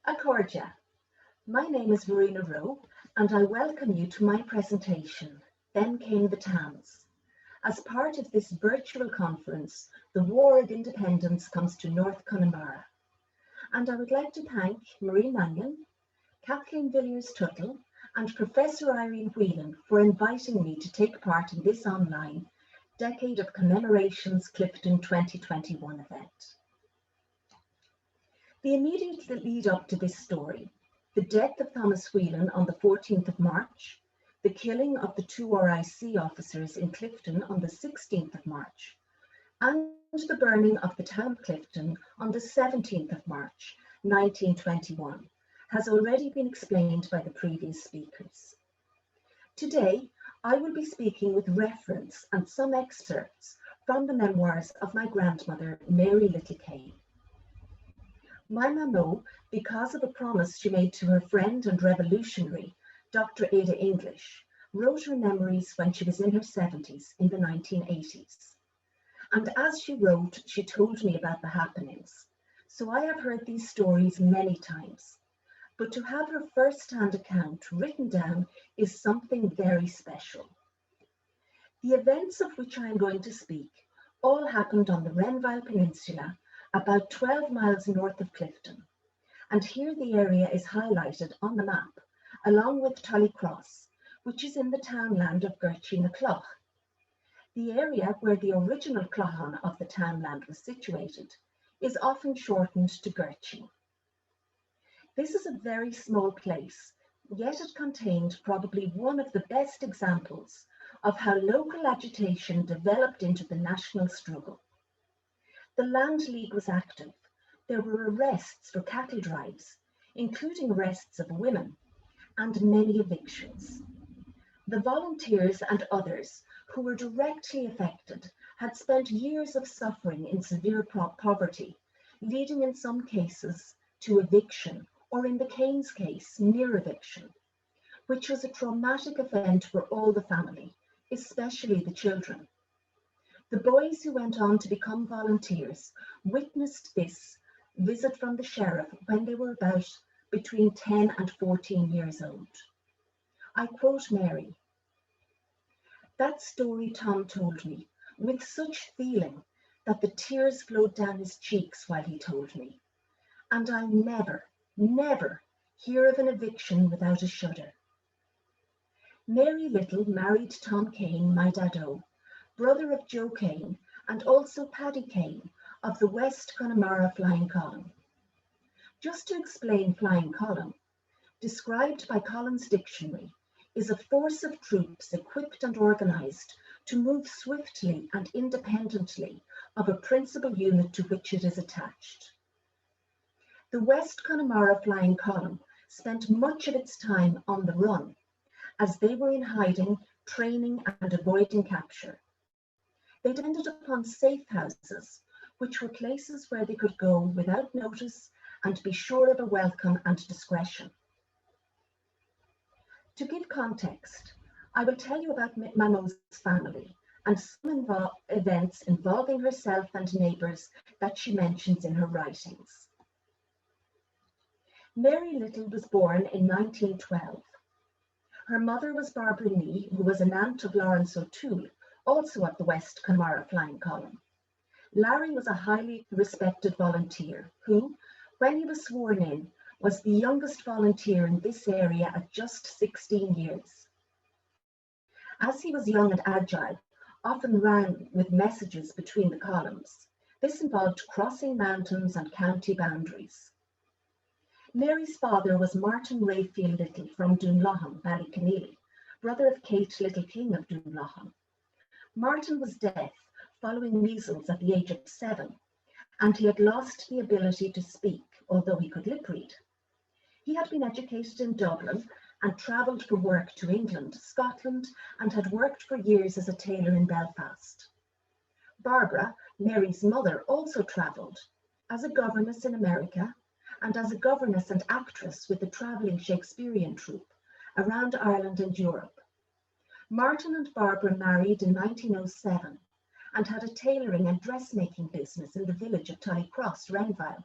Accordia. My name is Verena Roe, and I welcome you to my presentation, Then Came the Tams. As part of this virtual conference, the War of Independence comes to North Connemara. And I would like to thank Marie Mannion, Kathleen Villiers-Tuttle, and Professor Irene Whelan for inviting me to take part in this online Decade of Commemorations Clifton 2021 event. The immediate lead up to this story, the death of Thomas Whelan on the 14th of March, the killing of the two RIC officers in Clifton on the 16th of March, and the burning of the town of Clifton on the 17th of March, 1921, has already been explained by the previous speakers. Today, I will be speaking with reference and some excerpts from the memoirs of my grandmother, Mary Little Kane. My Mamo, because of a promise she made to her friend and revolutionary, Dr. Ada English, wrote her memories when she was in her 70s in the 1980s. And as she wrote, she told me about the happenings. So I have heard these stories many times, but to have her first-hand account written down is something very special. The events of which I am going to speak all happened on the Renvyle Peninsula, about 12 miles north of Clifton. And here the area is highlighted on the map, along with Tullycross, which is in the townland of Gertchy na Cloch. The area where the original Clochan of the townland was situated is often shortened to Gertchy. This is a very small place, yet it contained probably one of the best examples of how local agitation developed into the national struggle. The Land League was active. There were arrests for cattle drives, including arrests of women, and many evictions. The volunteers and others who were directly affected had spent years of suffering in severe poverty, leading in some cases to eviction, or in the Kane's case, near eviction, which was a traumatic event for all the family, especially the children. The boys who went on to become volunteers witnessed this visit from the sheriff when they were about between 10 and 14 years old. I quote Mary, "That story Tom told me with such feeling that the tears flowed down his cheeks while he told me. And I never hear of an eviction without a shudder." Mary Little married Tom Kane, my dado, brother of Joe Kane, and also Paddy Kane of the West Connemara Flying Column. Just to explain Flying Column, described by Collins Dictionary, is a force of troops equipped and organised to move swiftly and independently of a principal unit to which it is attached. The West Connemara Flying Column spent much of its time on the run, as they were in hiding, training and avoiding capture. They depended upon safe houses, which were places where they could go without notice and be sure of a welcome and discretion. To give context, I will tell you about Mamo's family and some events involving herself and neighbours that she mentions in her writings. Mary Little was born in 1912. Her mother was Barbara Nee, who was an aunt of Lawrence O'Toole, also of the West Connemara Flying Column. Larry was a highly respected volunteer who, when he was sworn in, was the youngest volunteer in this area at just 16 years. As he was young and agile, often ran with messages between the columns. This involved crossing mountains and county boundaries. Mary's father was Martin Rayfield Little from Dunlochan, Ballyconneely, brother of Kate Little King of Dunlochan. Martin was deaf following measles at the age of 7, and he had lost the ability to speak, although he could lip read. He had been educated in Dublin and travelled for work to England, Scotland, and had worked for years as a tailor in Belfast. Barbara, Mary's mother, also travelled as a governess in America and as a governess and actress with the travelling Shakespearean troupe around Ireland and Europe. Martin and Barbara married in 1907 and had a tailoring and dressmaking business in the village of Tullycross, Renvyle,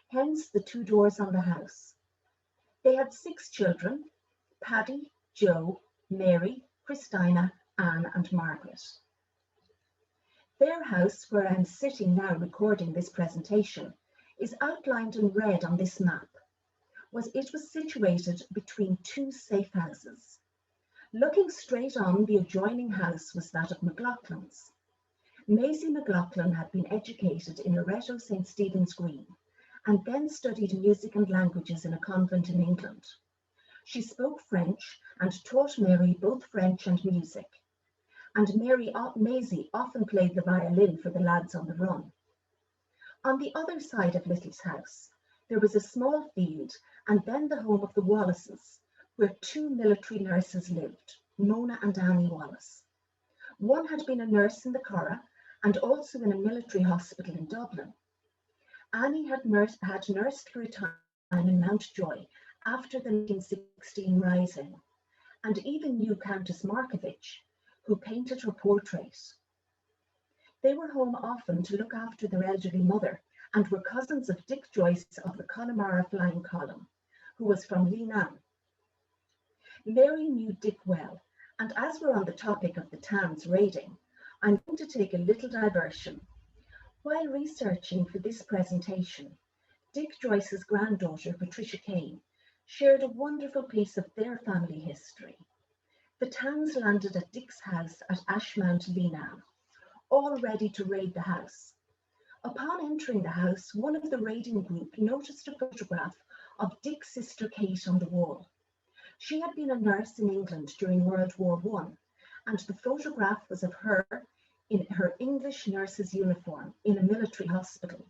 hence the two doors on the house. They had 6 children: Paddy, Joe, Mary, Christina, Anne and Margaret. Their house, where I'm sitting now recording this presentation, is outlined in red on this map. It was situated between 2 safe houses. Looking straight on, the adjoining house was that of McLaughlin's. Maisie McLaughlin had been educated in Loretto St. Stephen's Green and then studied music and languages in a convent in England. She spoke French and taught Mary both French and music. And Maisie often played the violin for the lads on the run. On the other side of Little's house, there was a small field and then the home of the Wallaces, where 2 military nurses lived, Mona and Annie Wallace. One had been a nurse in the Curragh and also in a military hospital in Dublin. Annie had nursed for a time in Mountjoy after the 1916 Rising, and even knew Countess Markovich, who painted her portrait. They were home often to look after their elderly mother and were cousins of Dick Joyce of the Connemara Flying Column, who was from Leenane. Mary knew Dick well, and as we're on the topic of the Tans raiding, I'm going to take a little diversion. While researching for this presentation, Dick Joyce's granddaughter, Patricia Kane, shared a wonderful piece of their family history. The Tans landed at Dick's house at Ashmount, Leenane, all ready to raid the house. Upon entering the house, one of the raiding group noticed a photograph of Dick's sister Kate on the wall. She had been a nurse in England during World War I, and the photograph was of her in her English nurse's uniform in a military hospital.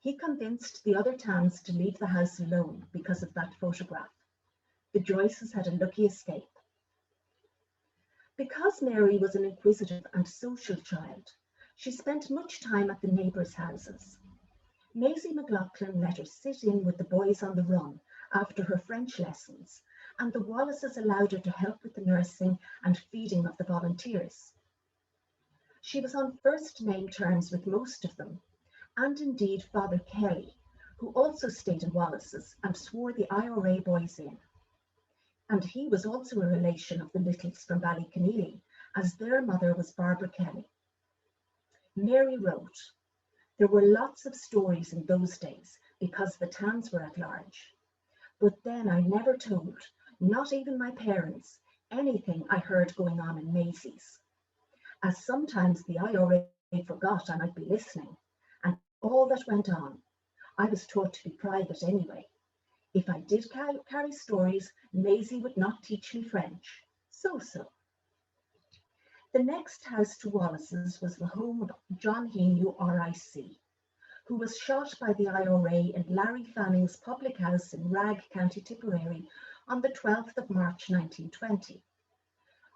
He convinced the other Tans to leave the house alone because of that photograph. The Joyces had a lucky escape. Because Mary was an inquisitive and social child, she spent much time at the neighbours' houses. Maisie McLaughlin let her sit in with the boys on the run after her French lessons, and the Wallaces allowed her to help with the nursing and feeding of the volunteers. She was on first-name terms with most of them, and indeed Father Kelly, who also stayed in Wallaces and swore the IRA boys in. And he was also a relation of the Littles from Ballyconneely, as their mother was Barbara Kelly. Mary wrote, "There were lots of stories in those days because the Tans were at large. But then I never told, not even my parents, anything I heard going on in Maisie's. As sometimes the IRA forgot I might be listening, and all that went on, I was taught to be private anyway. If I did carry stories, Maisie would not teach me French. So. The next house to Wallace's was the home of John Heaney, RIC, who was shot by the IRA in Larry Fanning's public house in Rag, County Tipperary on the 12th of March 1920.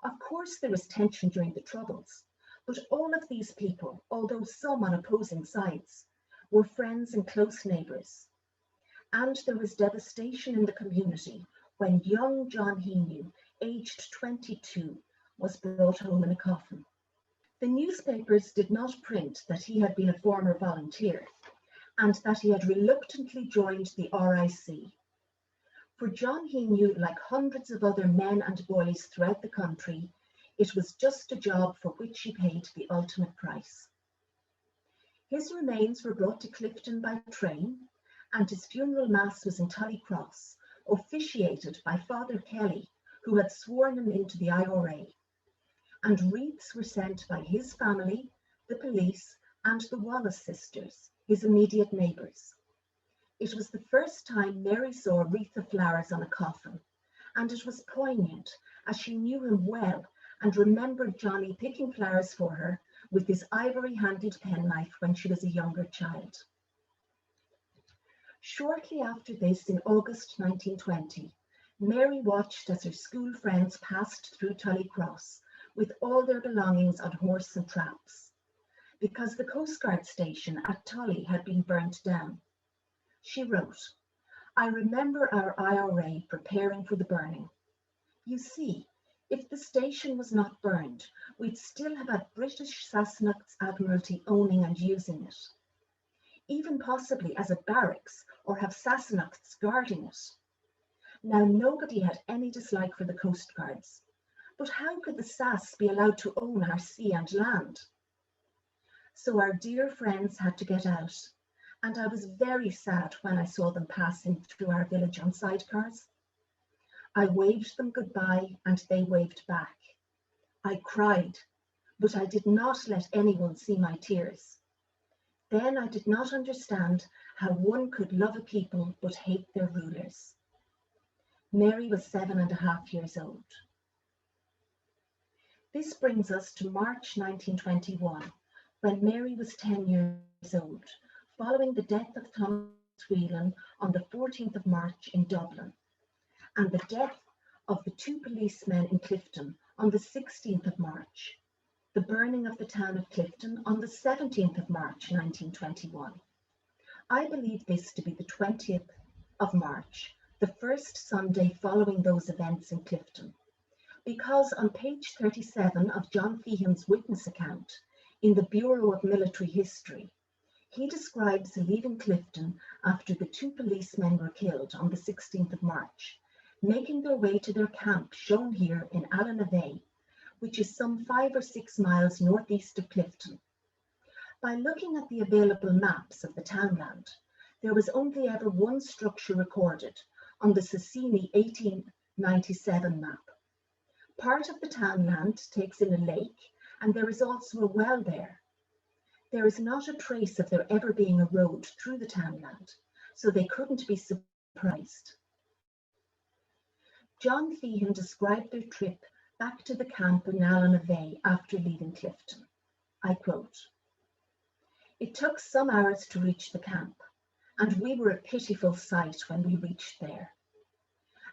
Of course there was tension during the Troubles, but all of these people, although some on opposing sides, were friends and close neighbours. And there was devastation in the community when young John Heaney, aged 22, was brought home in a coffin. The newspapers did not print that he had been a former volunteer and that he had reluctantly joined the RIC. For John Heaney, like hundreds of other men and boys throughout the country, it was just a job for which he paid the ultimate price. His remains were brought to Clifton by train, and his funeral mass was in Tullycross, officiated by Father Kelly, who had sworn him into the IRA. And wreaths were sent by his family, the police, and the Wallace sisters, his immediate neighbours. It was the first time Mary saw a wreath of flowers on a coffin, and it was poignant as she knew him well and remembered Johnny picking flowers for her with his ivory-handled penknife when she was a younger child. Shortly after this, in August 1920, Mary watched as her school friends passed through Tullycross with all their belongings on horse and traps, because the Coast Guard station at Tully had been burnt down. She wrote, "I remember our IRA preparing for the burning. You see, if the station was not burned, we'd still have had British Sassenach's Admiralty owning and using it, even possibly as a barracks or have Sassenachs guarding it. Now, nobody had any dislike for the Coast Guards, but how could the SAS be allowed to own our sea and land? So our dear friends had to get out, and I was very sad when I saw them passing through our village on sidecars. I waved them goodbye and they waved back. I cried, but I did not let anyone see my tears. Then I did not understand how one could love a people but hate their rulers. Mary was 7.5 years old. This brings us to March 1921, when Mary was 10 years old, following the death of Thomas Whelan on the 14th of March in Dublin, and the death of the 2 policemen in Clifton on the 16th of March, the burning of the town of Clifton on the 17th of March 1921. I believe this to be the 20th of March, the first Sunday following those events in Clifton, because on page 37 of John Feehan's witness account in the Bureau of Military History, he describes leaving Clifton after the 2 policemen were killed on the 16th of March, making their way to their camp shown here in Allanavey, which is some 5 or 6 miles northeast of Clifton. By looking at the available maps of the townland, there was only ever one structure recorded on the Sassini 1897 map. Part of the townland takes in a lake, and there is also a well there. There is not a trace of there ever being a road through the townland, so they couldn't be surprised. John Feehan described their trip back to the camp in Allanavey after leaving Clifton. I quote, "It took some hours to reach the camp, and we were a pitiful sight when we reached there.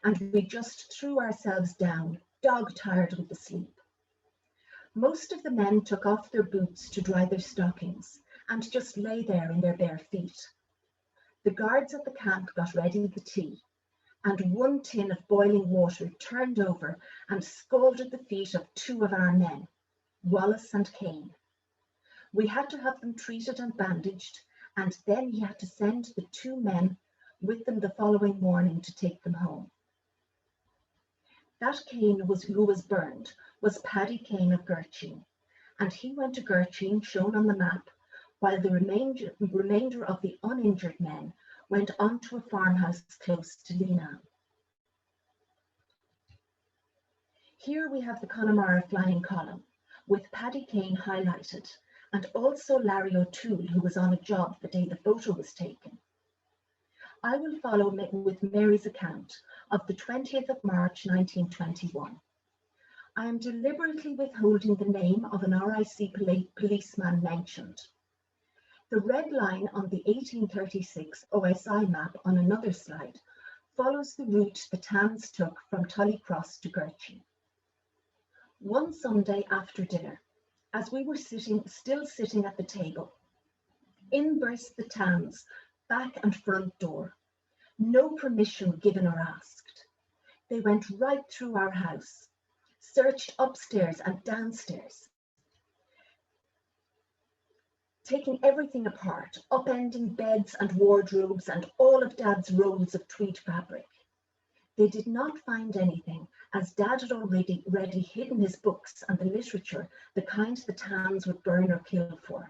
And we just threw ourselves down, dog-tired with the sleep. Most of the men took off their boots to dry their stockings and just lay there in their bare feet. The guards at the camp got ready the tea, and 1 tin of boiling water turned over and scalded the feet of 2 of our men, Wallace and Kane. We had to have them treated and bandaged, and then he had to send the 2 men with them the following morning to take them home. That Kane who was burned was Paddy Kane of Gertrude, and he went to Gertrude, shown on the map, while the remainder of the uninjured men went on to a farmhouse close to Leenan. Here we have the Connemara flying column, with Paddy Kane highlighted, and also Larry O'Toole, who was on a job the day the photo was taken. I will follow with Mary's account of the 20th of March 1921. I am deliberately withholding the name of an RIC policeman mentioned. The red line on the 1836 OSI map on another slide follows the route the Tans took from Tullycross to Gertrude. One Sunday after dinner, as we were still sitting at the table, in burst the Tans, back and front door, no permission given or asked. They went right through our house, searched upstairs and downstairs, taking everything apart, upending beds and wardrobes and all of Dad's rolls of tweed fabric. They did not find anything, as Dad had already hidden his books and the literature, the kind the Tans would burn or kill for.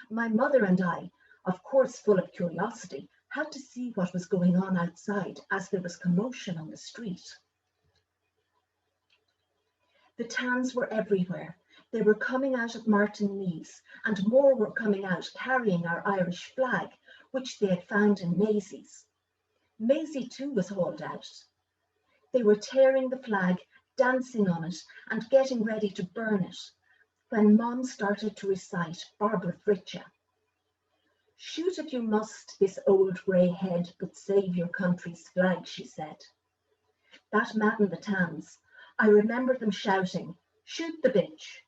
My mother and I, of course full of curiosity, had to see what was going on outside, as there was commotion on the street. The Tans were everywhere. They were coming out at Martinmeads, and more were coming out carrying our Irish flag, which they had found in Maisie's. Maisie too was hauled out. They were tearing the flag, dancing on it, and getting ready to burn it, when Mom started to recite Barbara Fritcha. "Shoot if you must, this old grey head, but save your country's flag," she said. That maddened the Tans. I remember them shouting, "Shoot the bitch."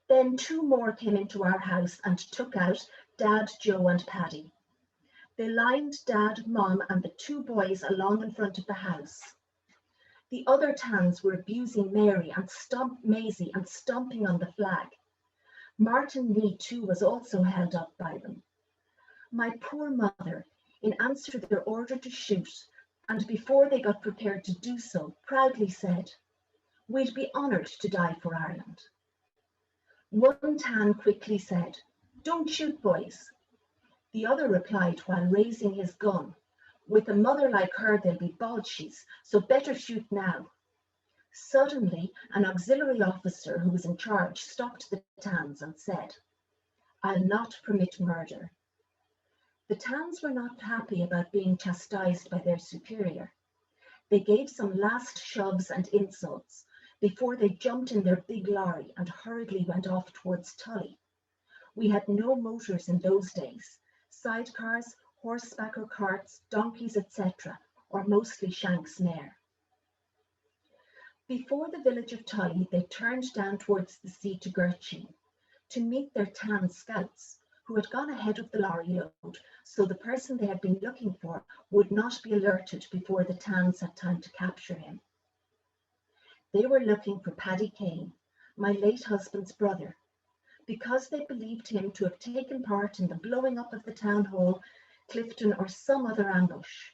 Then 2 more came into our house and took out Dad, Joe and Paddy. They lined Dad, Mom and the 2 boys along in front of the house. The other Tans were abusing Mary and Maisie and stomping on the flag. Martin Mead too was also held up by them. My poor mother, in answer to their order to shoot, and before they got prepared to do so, proudly said, "We'd be honoured to die for Ireland." One Tan quickly said, "Don't shoot, boys." The other replied while raising his gun, "With a mother like her, they'll be badshees, so better shoot now." Suddenly, an auxiliary officer who was in charge stopped the Tans and said, "I'll not permit murder." The Tans were not happy about being chastised by their superior. They gave some last shoves and insults before they jumped in their big lorry and hurriedly went off towards Tully. We had no motors in those days, sidecars, horseback or carts, donkeys, etc., or mostly Shanks mare. Before the village of Tully, they turned down towards the sea to Gertrude to meet their Tan scouts, who had gone ahead of the lorry load, so the person they had been looking for would not be alerted before the Tans had time to capture him. They were looking for Paddy Kane, my late husband's brother, because they believed him to have taken part in the blowing up of the town hall, Clifton, or some other ambush.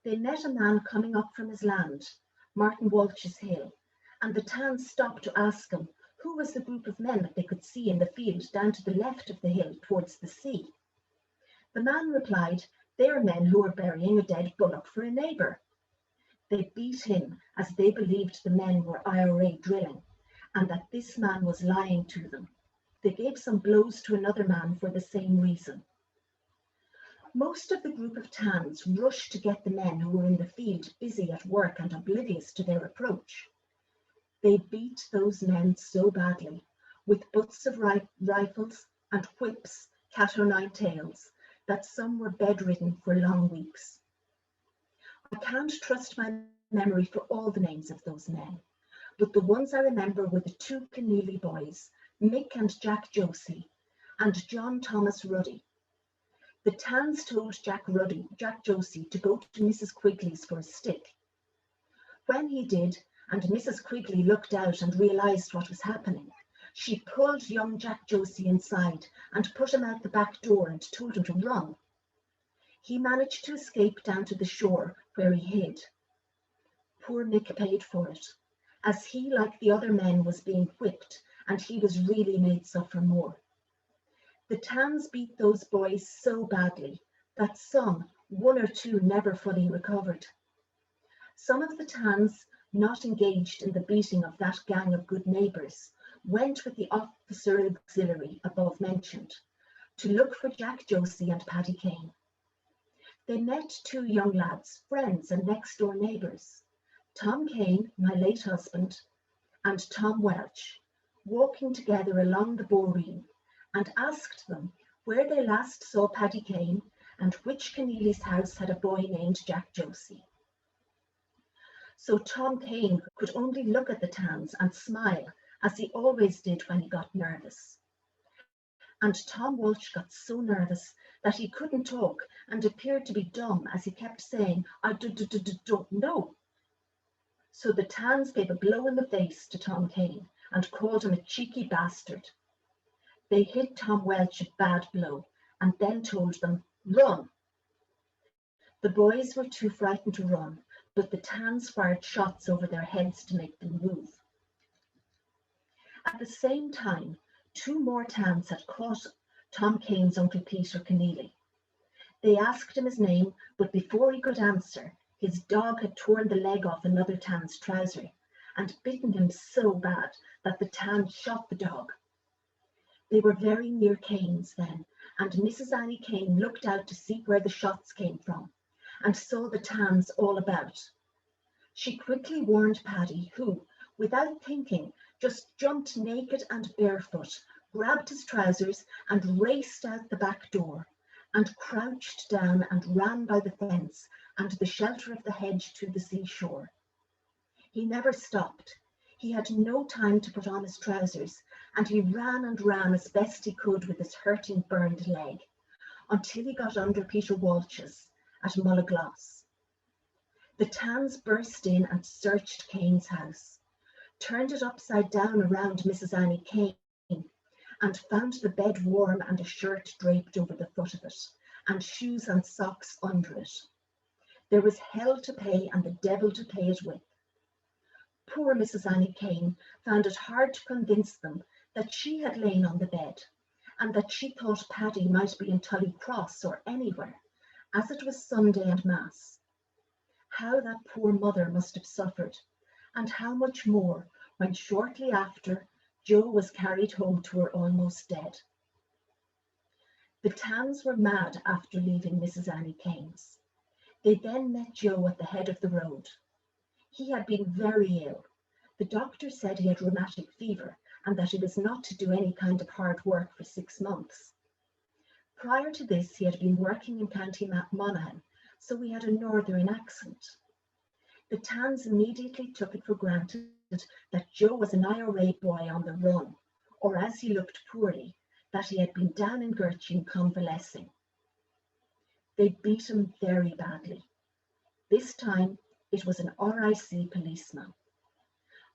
They met a man coming up from his land, Martin Walsh's hill, and the Tans stopped to ask him who was the group of men that they could see in the field down to the left of the hill towards the sea. The man replied, "They are men who are burying a dead bullock for a neighbour." They beat him as they believed the men were IRA drilling and that this man was lying to them. They gave some blows to another man for the same reason. Most of the group of Tans rushed to get the men who were in the field busy at work and oblivious to their approach. They beat those men so badly, with butts of rifles and whips, cat-o'-nine-tails, that some were bedridden for long weeks. I can't trust my memory for all the names of those men, but the ones I remember were the two Keneally boys, Mick and Jack Josie, and John Thomas Ruddy. The Tans told Jack Josie to go to Mrs. Quigley's for a stick. When he did, and Mrs. Quigley looked out and realised what was happening, she pulled young Jack Josie inside and put him out the back door and told him to run. He managed to escape down to the shore where he hid. Poor Mick paid for it, as he, like the other men, was being whipped, and he was really made suffer more. The Tans beat those boys so badly that some, one or two, never fully recovered. Some of the Tans not engaged in the beating of that gang of good neighbours went with the officer auxiliary above mentioned to look for Jack Josie and Paddy Kane. They met two young lads, friends and next-door neighbours, Tom Kane, my late husband, and Tom Welch, walking together along the Boreen, and asked them where they last saw Paddy Kane and which Keneally's house had a boy named Jack Josie. So Tom Kane could only look at the Tans and smile, as he always did when he got nervous. And Tom Walsh got so nervous that he couldn't talk and appeared to be dumb as he kept saying, "I don't know." So the Tans gave a blow in the face to Tom Kane and called him a cheeky bastard. They hit Tom Welch a bad blow and then told them, "Run." The boys were too frightened to run, but the Tans fired shots over their heads to make them move. At the same time, two more Tans had caught Tom Kane's Uncle Peter Keneally. They asked him his name, but before he could answer, his dog had torn the leg off another Tan's trouser and bitten him so bad that the Tan shot the dog. They were very near Kane's then, and Mrs. Annie Kane looked out to see where the shots came from and saw the Tans all about. She quickly warned Paddy, who, without thinking, just jumped naked and barefoot, grabbed his trousers and raced out the back door, and crouched down and ran by the fence and the shelter of the hedge to the seashore. He never stopped. He had no time to put on his trousers, and he ran and ran as best he could with his hurting, burned leg, until he got under Peter Walsh's at Mullagloss. The Tans burst in and searched Kane's house, turned it upside down around Mrs. Annie Kane, and found the bed warm and a shirt draped over the foot of it, and shoes and socks under it. There was hell to pay and the devil to pay it with. Poor Mrs. Annie Kane found it hard to convince them that she had lain on the bed, and that she thought Paddy might be in Tullycross or anywhere, as it was Sunday and Mass. How that poor mother must have suffered, and how much more when shortly after Joe was carried home to her almost dead. The Tans were mad after leaving Mrs. Annie Kane's. They then met Joe at the head of the road. He had been very ill. The doctor said he had rheumatic fever and that he was not to do any kind of hard work for 6 months. Prior to this, he had been working in County Monaghan, so he had a northern accent. The Tans immediately took it for granted that Joe was an IRA boy on the run, or as he looked poorly, that he had been down in Gertrude convalescing. They beat him very badly. This time it was an RIC policeman.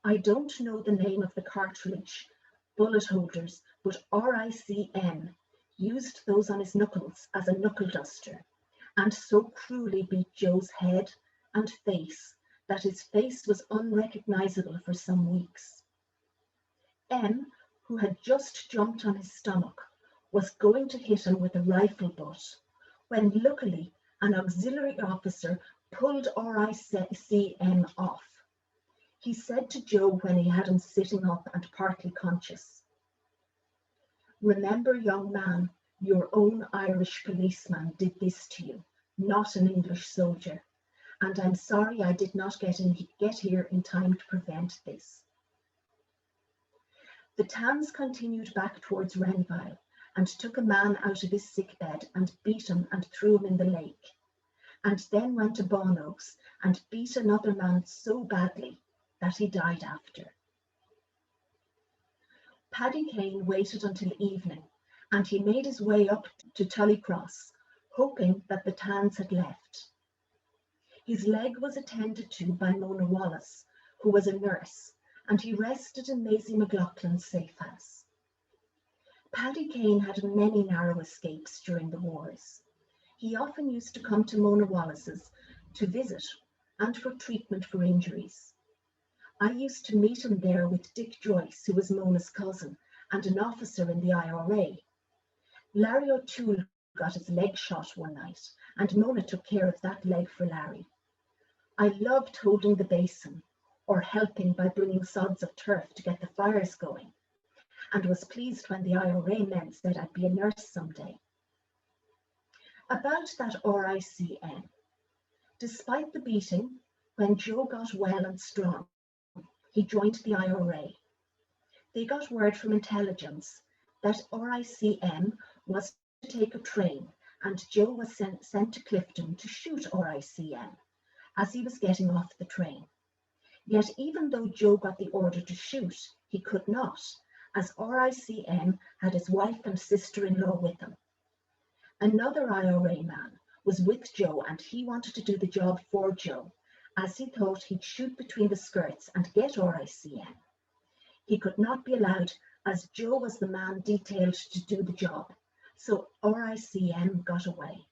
I don't know the name of the cartridge bullet holders, but RICN used those on his knuckles as a knuckle duster, and so cruelly beat Joe's head and face that his face was unrecognizable for some weeks. M, who had just jumped on his stomach, was going to hit him with a rifle butt, when luckily an auxiliary officer pulled RICM off. He said to Joe when he had him sitting up and partly conscious, "Remember, young man, your own Irish policeman did this to you, not an English soldier, and I'm sorry I did not get here in time to prevent this." The Tans continued back towards Renvyle and took a man out of his sickbed and beat him and threw him in the lake, and then went to Bono's and beat another man so badly that he died after. Paddy Kane waited until evening, and he made his way up to Tullycross, hoping that the Tans had left. His leg was attended to by Mona Wallace, who was a nurse, and he rested in Maisie McLaughlin's safe house. Paddy Kane had many narrow escapes during the wars. He often used to come to Mona Wallace's to visit and for treatment for injuries. I used to meet him there with Dick Joyce, who was Mona's cousin and an officer in the IRA. Larry O'Toole got his leg shot one night, and Mona took care of that leg for Larry. I loved holding the basin, or helping by bringing sods of turf to get the fires going, and was pleased when the IRA men said I'd be a nurse someday. About that RICN, despite the beating, when Joe got well and strong, he joined the IRA. They got word from intelligence that RICM was to take a train, and Joe was sent to Clifton to shoot RICM as he was getting off the train. Yet even though Joe got the order to shoot, he could not, as RICM had his wife and sister-in-law with him. Another IRA man was with Joe, and he wanted to do the job for Joe, as he thought he'd shoot between the skirts and get RICM. He could not be allowed, as Joe was the man detailed to do the job, so RICM got away.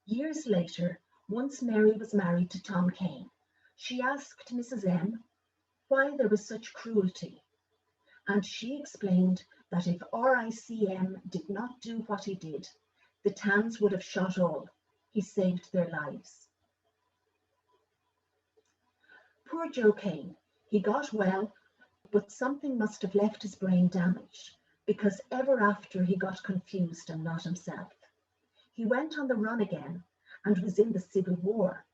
Years later, once Mary was married to Tom Kane, she asked Mrs. M why there was such cruelty, and she explained that if RICM did not do what he did, the Tans would have shot all. He saved their lives. Poor Joe Kane, he got well, but something must have left his brain damaged, because ever after he got confused and not himself. He went on the run again and was in the Civil War,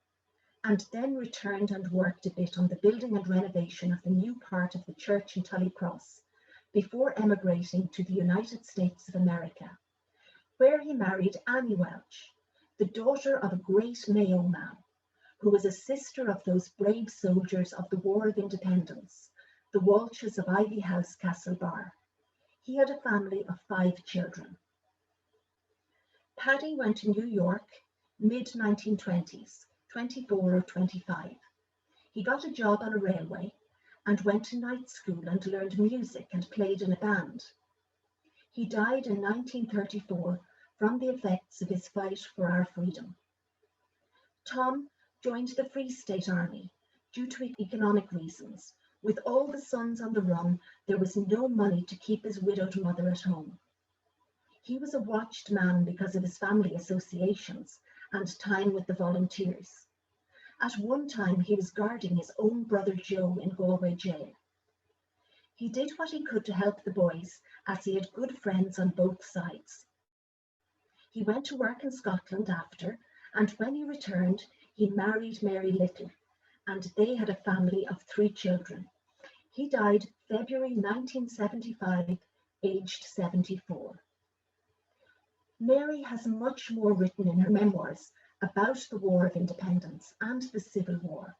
and then returned and worked a bit on the building and renovation of the new part of the church in Tullycross before emigrating to the United States of America, where he married Annie Welch, the daughter of a great Mayo man, who was a sister of those brave soldiers of the War of Independence, the Walshes of Ivy House, Castlebar. He had a family of 5 children. Paddy went to New York mid-1920s, 24 or 25. He got a job on a railway and went to night school and learned music and played in a band. He died in 1934 from the effects of his fight for our freedom. Tom joined the Free State Army due to economic reasons. With all the sons on the run, there was no money to keep his widowed mother at home. He was a watched man because of his family associations and time with the volunteers. At one time, he was guarding his own brother Joe in Galway jail. He did what he could to help the boys, as he had good friends on both sides. He went to work in Scotland after, and when he returned, he married Mary Little, and they had a family of 3 children. He died February 1975, aged 74. Mary has much more written in her memoirs about the War of Independence and the Civil War,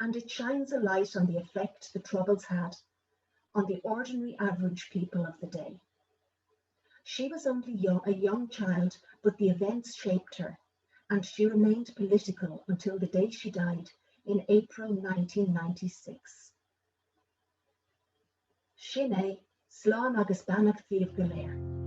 and it shines a light on the effect the Troubles had on the ordinary average people of the day. She was only a young child, but the events shaped her, and she remained political until the day she died in April 1996. Sin é, slán agus bannach fíomh go léir.